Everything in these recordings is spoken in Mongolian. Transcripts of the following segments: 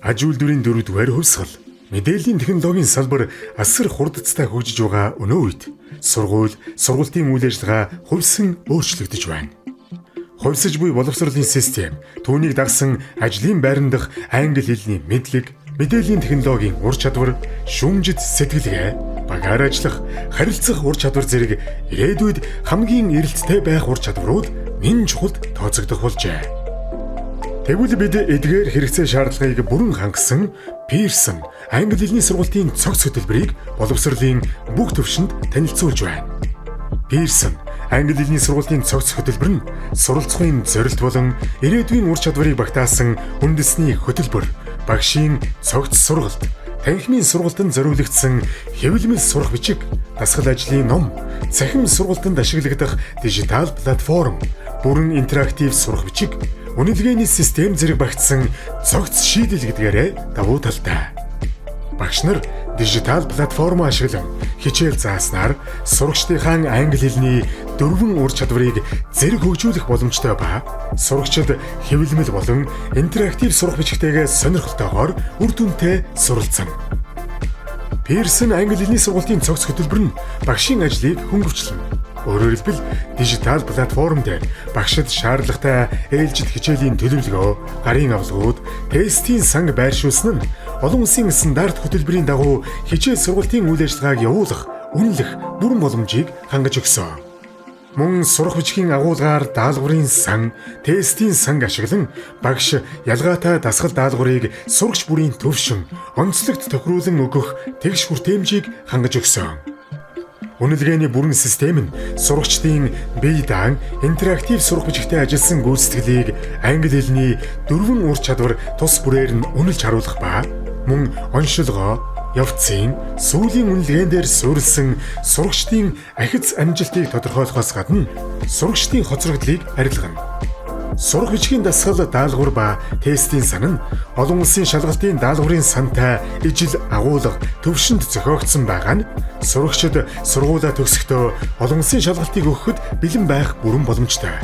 Аж үйлдвэрийн 4-р хувьсгал. Мэдээллийн технологийн салбар асар хурдцтай хөгжиж байгаа өнөө үед сургуулийн үйл ажиллагаа хувьсан өөрчлөгдөж байна. Хувьсаж буй боловсролын систем, түүнийг дагсан ажлын байран дахь англи хэлний мэдлэг, мэдээллийн технологийн ур чадвар, шүүмжит сэтгэлгээ, багаар ажиллах, харилцах ур чадвар зэрэг ирээдүйд хамгийн эрэлттэй байх ур чадварууд нэн чухалд тооцогдох болжээ. Тэгвэл бид эдгээр хэрэгцээ шаардлагыг бүрэн хангасан Pearson англи хэлний сургуулийн цогц хөтөлбөрийг боловсролын бүх түвшинд танилцуулж байна. Pearson англи хэлний сургуулийн цогц хөтөлбөр нь суралцахын зорилт болон ирээдүйн ур чадварыг багтаасан үндэсний хөтөлбөр, багшийн цогц сургалт, танхимын сургалтанд зориулагдсан хэвлэмэл сурах бичиг, дасгал ажлын ном, цахим сургалтанд ашиглагдах дижитал платформ, бүрэн интерактив сурах бичиг, үнэлгээний систем зэрэг багтсан цогц шийдэл гэдгээрээ давуу талтай. Багш нар дижитал платформ ашиглан хичээл зааснаар сурагчдынхаа англи хэлний 4 ур чадварыг зэрэг хөгжүүлэх боломжтой ба сурагчид хэвлэмэл болон интерактив сурах бичгтэйгээ сонирхолтойгоор үр дүнтэй суралцсан. Pearson англи хэлний сургуулийн цогц хөтөлбөр нь багшийн ажлыг хөнгөвчлөн. Өөрөөр хэлбэл дижитал платформ дээр багшид шаардлагатай ээлжид хичээлийн төлөвлөгөө, гарын авлагууд, тестийн санг байршуулсан нь олон улсын стандарт хөтөлбөрийн дагуу хичээл сургалтын үйл ажиллагааг явуулах, үнэлэх бүрэн боломжийг хангаж өгсөн. Мөн сурах бичгийн агуулгаар даалгаврын сан, тестийн санг ашиглан багш ялгаатай дасгал даалгаврыг сурагч бүрийн төвшин, онцлогт тохируулан өгөх тэгш хүртээмжийг хангаж өгсөн. Үнэлгээний бүрэн систем нь сурагчдын бие даан интерактив сурах бичигтэй ажилласан гүйцэтгэлийг англи хэлний 4 ур чадвар тус бүрээр нь үнэлж харуулах ба мөн оншилгоо, явцын, сүүлийн үнэлгээн дээр суурилсан сурагчдын ахиц амжилтыг тодорхойлохоос гадна сурагчдын хоцрогдлыг арилгана. Сурах бичгийн дасгал даалгавар ба тестийн сан нь олон улсын шалгалтын даалгаврын сантай ижил агуулга төвшөнд зохиогдсон байгаа нь сурагчид сургуулаа төгсөхдөө олон улсын шалгалтыг өгөхөд бэлэн байх бүрэн боломжтой.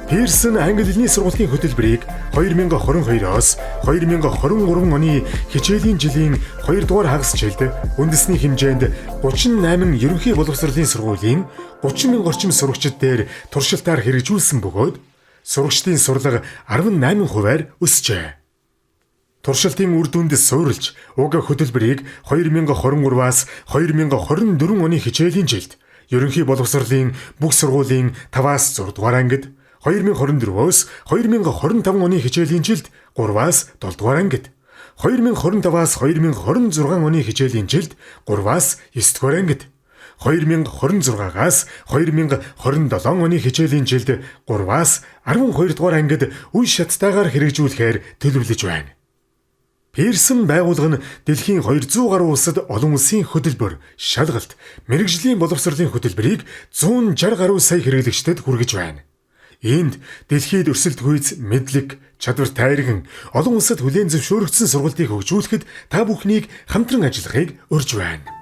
Pearson англи хэлний сургуулийн хөтөлбөрийг 2022-оос 2023 оны хичээлийн жилийн 2 дугаар хагас жилд үндэсний хэмжээнд 38 ерөнхий боловсролын сургуулийн 30,000 орчим сурагчид дээр туршилтаар хэрэгжүүлсэн бөгөөд сурагчдын сурлага 18%-аар өсжээ. Туршилтын үр дүнд суурилж, уг хөтөлбөрийг 2023-аас 2024 оны хичээлийн жилд ерөнхий боловсролын бүх сургуулийн 5-аас 6 дугаар ангид, 2024-өөс 2025 оны хичээлийн жилд 3-аас 7 дугаар ангид, 2025-аас 2026 оны хичээлийн жилд 3-аас 9 дугаар ангид, 2026-аас 2027 оны хичээлийн жилд 3-аас 12 дугаар ангид үе шаттайгаар хэрэгжүүлэхээр төлөвлөж байна. Pearson байгууллага нь дэлхийн 200 гаруй улсад олон улсын хөтөлбөр, шалгалт, мэрэгжлийн боловсролын хөтөлбөрийг 160 гаруй сая хэрэглэгчдэд хүргэж байна. Энд дэлхийд өрсөлд гүйц мэдлэг, чадвар тайрган олон улсад хүлээн зөвшөөрөгдсөн сургалтыг хөгжүүлэхэд та бүхнийг хамтран ажиллахыг урьж байна.